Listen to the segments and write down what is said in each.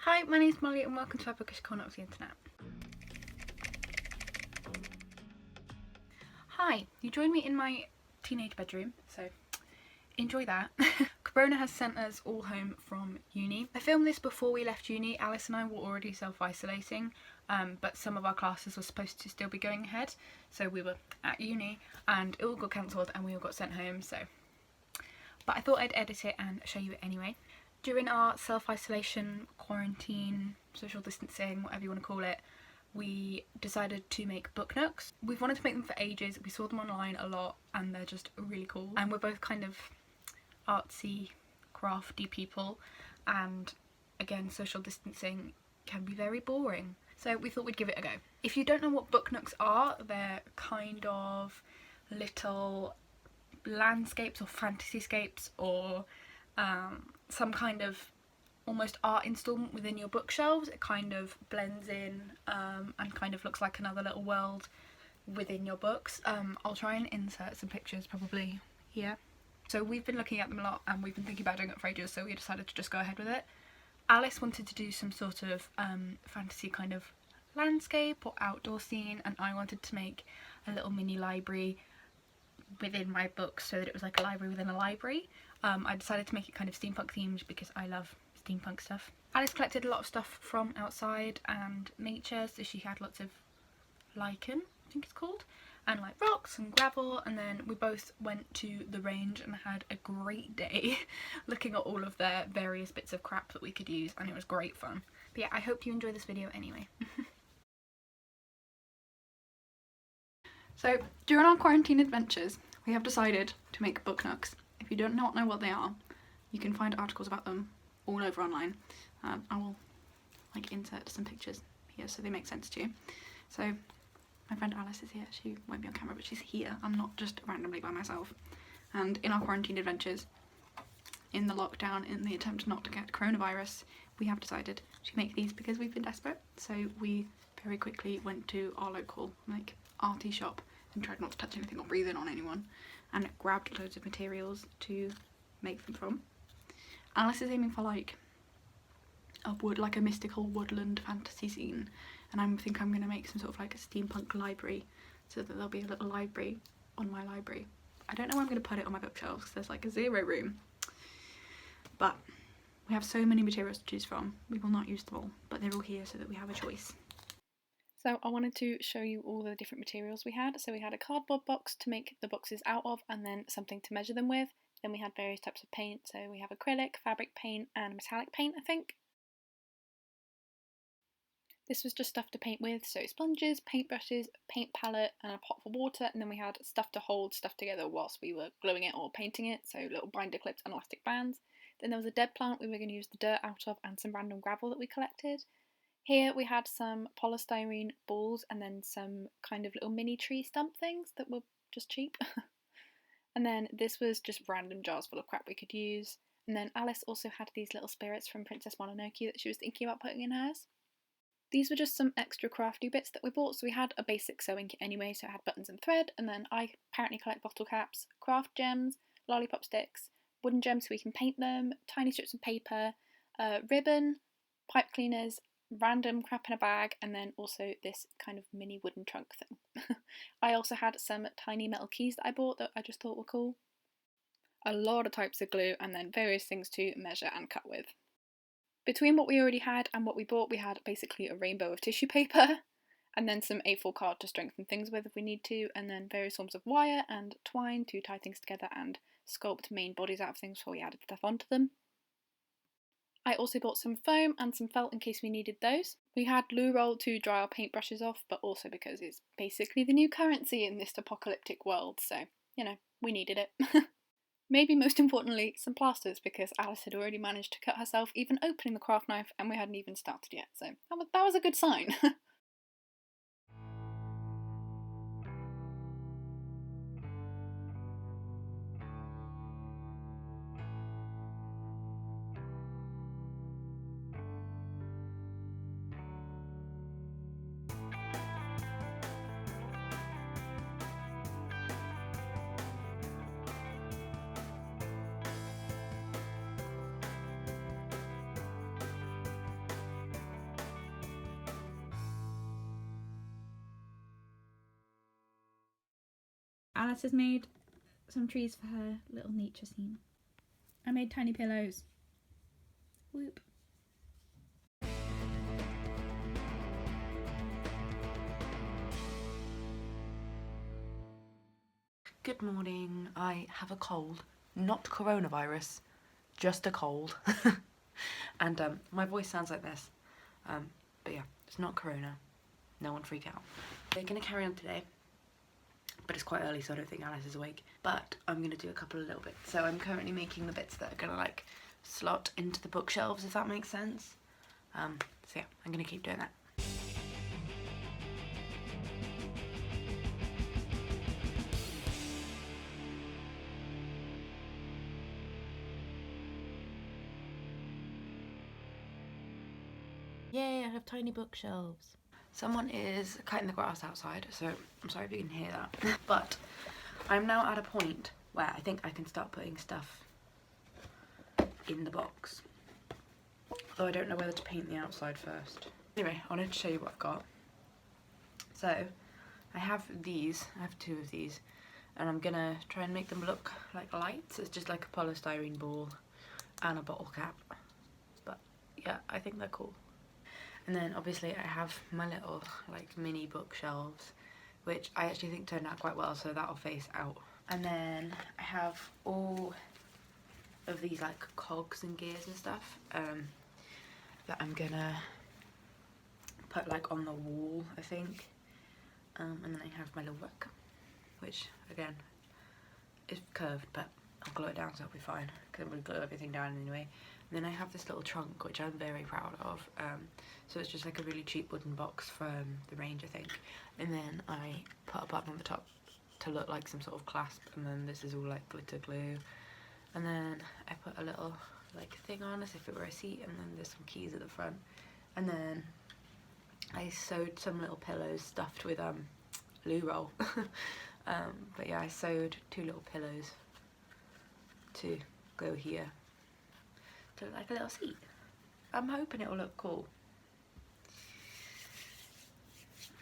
Hi, my name's Molly and welcome to our bookish corner of the internet. Hi, you joined me in my teenage bedroom, so enjoy that. Corona has sent us all home from uni. I filmed this before we left uni. Alice and I were already self-isolating, but some of our classes were supposed to still be going ahead, so we were at uni and it all got cancelled and we all got sent home, but I thought I'd edit it and show you it anyway. During our self-isolation, quarantine, social distancing, whatever you want to call it, we decided to make book nooks. We've wanted to make them for ages. We saw them online a lot and they're just really cool. And we're both kind of artsy, crafty people, and again, social distancing can be very boring. So we thought we'd give it a go. If you don't know what book nooks are, they're kind of little landscapes or fantasy-scapes or some kind of almost art installment within your bookshelves. It kind of blends in and kind of looks like another little world within your books. I'll try and insert some pictures probably here. So we've been looking at them a lot and we've been thinking about doing it for ages, so we decided to just go ahead with it. Alice wanted to do some sort of fantasy kind of landscape or outdoor scene, and I wanted to make a little mini library within my books so that it was like a library within a library. I decided to make it kind of steampunk themed because I love steampunk stuff. Alice collected a lot of stuff from outside and nature, so she had lots of lichen, I think it's called, and like rocks and gravel, and then we both went to the range and had a great day looking at all of their various bits of crap that we could use, and it was great fun. But yeah, I hope you enjoy this video anyway. So during our quarantine adventures, we have decided to make book nooks. If you do not know what they are, you can find articles about them all over online. I will like insert some pictures here so they make sense to you. So my friend Alice is here. She won't be on camera, but she's here. I'm not just randomly by myself. And in our quarantine adventures, in the lockdown, in the attempt not to get coronavirus, we have decided to make these because we've been desperate. So we very quickly went to our local like arty shop and tried not to touch anything or breathe in on anyone, and grabbed loads of materials to make them from. Alice is aiming for like a mystical woodland fantasy scene, and I think I'm going to make some sort of like a steampunk library so that there'll be a little library on my library. I don't know where I'm going to put it on my bookshelves because there's like a zero room, but we have so many materials to choose from. We will not use them all, but they're all here so that we have a choice. So I wanted to show you all the different materials we had. So we had a cardboard box to make the boxes out of, and then something to measure them with. Then we had various types of paint. So we have acrylic, fabric paint and metallic paint, I think. This was just stuff to paint with, so sponges, paintbrushes, paint palette and a pot for water, and then we had stuff to hold stuff together whilst we were gluing it or painting it, so little binder clips and elastic bands. Then there was a dead plant we were going to use the dirt out of and some random gravel that we collected. Here we had some polystyrene balls and then some kind of little mini tree stump things that were just cheap. And then this was just random jars full of crap we could use. And then Alice also had these little spirits from Princess Mononoke that she was thinking about putting in hers. These were just some extra crafty bits that we bought, so we had a basic sewing kit anyway, so it had buttons and thread, and then I apparently collect bottle caps, craft gems, lollipop sticks, wooden gems so we can paint them, tiny strips of paper, ribbon, pipe cleaners, random crap in a bag, and then also this kind of mini wooden trunk thing. I also had some tiny metal keys that I bought that I just thought were cool. A lot of types of glue, and then various things to measure and cut with. Between what we already had and what we bought, we had basically a rainbow of tissue paper, and then some A4 card to strengthen things with if we need to, and then various forms of wire and twine to tie things together and sculpt main bodies out of things before we added stuff onto them. I also bought some foam and some felt in case we needed those. We had loo roll to dry our paintbrushes off, but also because it's basically the new currency in this apocalyptic world, so, you know, we needed it. Maybe most importantly, some plasters, because Alice had already managed to cut herself even opening the craft knife and we hadn't even started yet, so that was a good sign. Alice has made some trees for her little nature scene. I made tiny pillows. Whoop. Good morning. I have a cold, not coronavirus, just a cold. And my voice sounds like this. But yeah, it's not corona. No one freak out. We're gonna carry on today, but it's quite early, so I don't think Alice is awake. But I'm gonna do a couple of little bits. So I'm currently making the bits that are gonna like slot into the bookshelves, if that makes sense. So yeah, I'm gonna keep doing that. Yay, I have tiny bookshelves. Someone is cutting the grass outside, so I'm sorry if you can hear that. But I'm now at a point where I think I can start putting stuff in the box. Although I don't know whether to paint the outside first. Anyway, I wanted to show you what I've got. So, I have these, I have 2 of these, and I'm gonna try and make them look like lights. It's just like a polystyrene ball and a bottle cap. But yeah, I think they're cool. And then obviously I have my little like mini bookshelves, which I actually think turned out quite well, so that'll face out. And then I have all of these like cogs and gears and stuff that I'm gonna put like on the wall, I think. And then I have my little work, which again is curved, but I'll glue it down so it'll be fine, because I'm going to glue everything down anyway. And then I have this little trunk, which I'm very proud of. So it's just like a really cheap wooden box from the range, I think. And then I put a button on the top to look like some sort of clasp, and then this is all like glitter glue. And then I put a little like thing on as if it were a seat, and then there's some keys at the front. And then I sewed some little pillows stuffed with loo roll. But yeah, I sewed 2 little pillows to go here to look like a little seat. I'm hoping it'll look cool.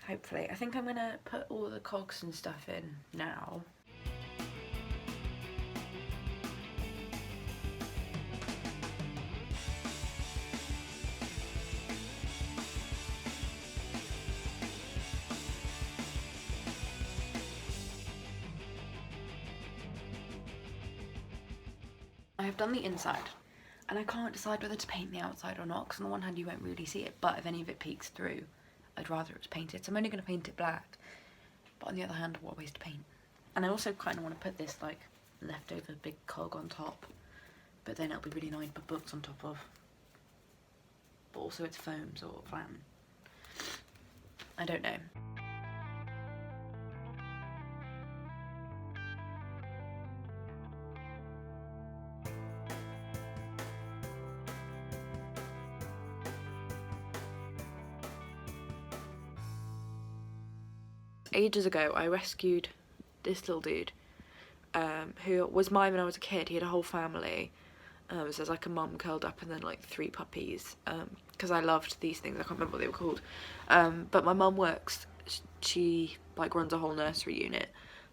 Hopefully. I think I'm gonna put all the cogs and stuff in now. I have done the inside, and I can't decide whether to paint the outside or not, because on the one hand you won't really see it, but if any of it peeks through, I'd rather it was painted. So I'm only going to paint it black, but on the other hand, what a waste to paint. And I also kind of want to put this like leftover big cog on top, but then it'll be really annoying to put books on top of. But also it's foam, so it'll flatten. I don't know. Ages ago, I rescued this little dude who was mine when I was a kid. He had a whole family. So there's like a mum curled up and then like 3 puppies, because I loved these things. I can't remember what they were called, but my mum works, she like runs a whole nursery unit,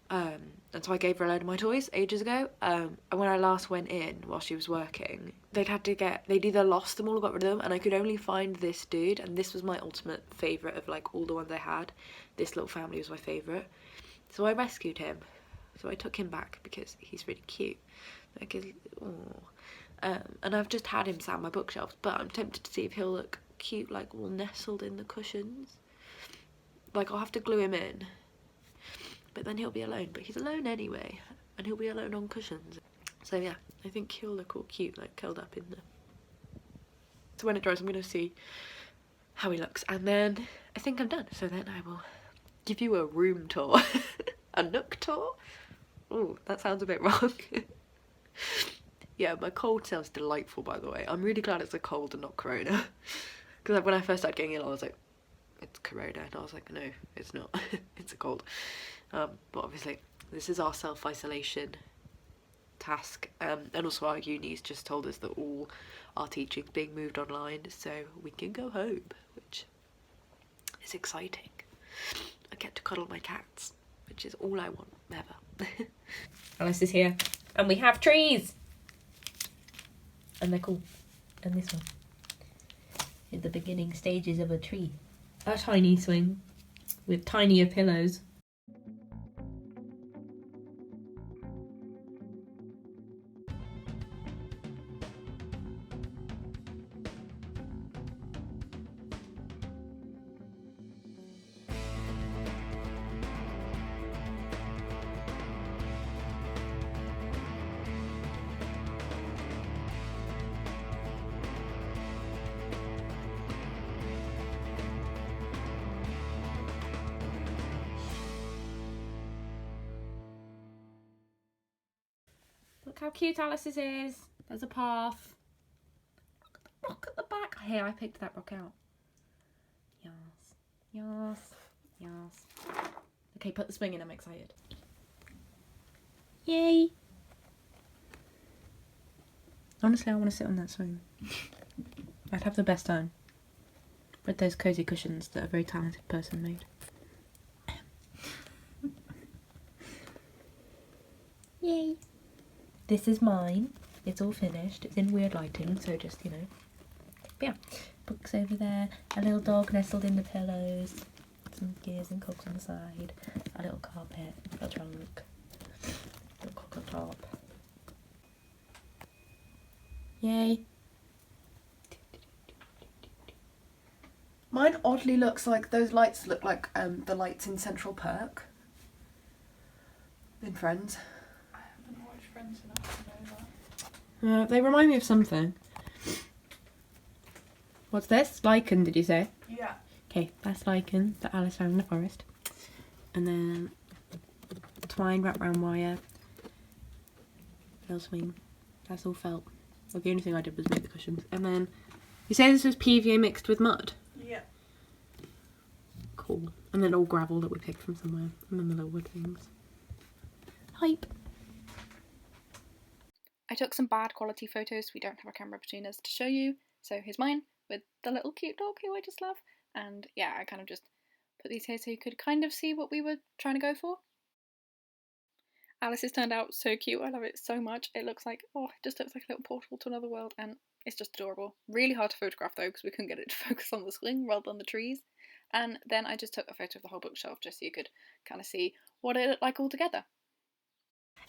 and so I gave her a load of my toys ages ago, and when I last went in while she was working, they'd either lost them all or got rid of them, and I could only find this dude, and this was my ultimate favourite of like all the ones I had. This little family was my favourite, so I rescued him. So I took him back because he's really cute. Like, and I've just had him sat on my bookshelves, but I'm tempted to see if he'll look cute, like all nestled in the cushions. Like, I'll have to glue him in, but then he'll be alone. But he's alone anyway, and he'll be alone on cushions. So yeah, I think he'll look all cute, like curled up in there. So when it dries, I'm gonna see how he looks, and then I think I'm done. So then I will give you a room tour, a nook tour. Oh, that sounds a bit wrong. Yeah, my cold sounds delightful, by the way. I'm really glad it's a cold and not corona. Because when I first started getting ill, I was like, it's corona. And I was like, no, it's not. It's a cold. But obviously, this is our self-isolation task. And also our uni's just told us that all our teaching's being moved online, so we can go home, which is exciting. I get to cuddle my cats, which is all I want, ever. Alice is here. And we have trees! And they're cool. And this one. In the beginning stages of a tree. A tiny swing. With tinier pillows. Look how cute Alice's is. There's a path. Look at the rock at the back. Here, I picked that rock out. Yes. Yes. Yes. Okay, put the swing in. I'm excited. Yay. Honestly, I want to sit on that swing. I'd have the best time. With those cosy cushions that a very talented person made. Yay. This is mine. It's all finished. It's in weird lighting, so just, you know. But yeah, books over there. A little dog nestled in the pillows. Some gears and cogs on the side. A little carpet. A trunk. A little cock on top. Yay. Mine oddly looks like, those lights look like the lights in Central Perk. In Friends. I haven't watched Friends enough to know that. They remind me of something. What's this? Lichen, did you say? Yeah. Okay, that's lichen that Alice found in the forest. And then twine wrapped round wire. Little swing. That's all felt. Well, the only thing I did was make the cushions. And then, you say this was PVA mixed with mud? Yeah. Cool. And then all gravel that we picked from somewhere. And then the little wood things. Hype. I took some bad quality photos. We don't have a camera between us to show you. So here's mine with the little cute dog who I just love. And yeah, I kind of just put these here so you could kind of see what we were trying to go for. Alice's turned out so cute. I love it so much. It looks like, oh, it just looks like a little portal to another world, and it's just adorable. Really hard to photograph though, because we couldn't get it to focus on the swing rather than the trees. And then I just took a photo of the whole bookshelf just so you could kind of see what it looked like all together.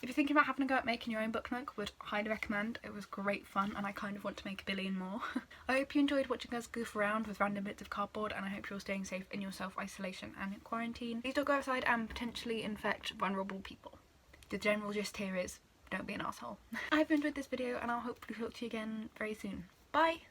If you're thinking about having a go at making your own book nook, would highly recommend. It was great fun and I kind of want to make a billion more. I hope you enjoyed watching us goof around with random bits of cardboard, and I hope you're staying safe in your self-isolation and quarantine. Please don't go outside and potentially infect vulnerable people. The general gist here is, don't be an asshole. I hope you enjoyed this video and I'll hopefully talk to you again very soon. Bye!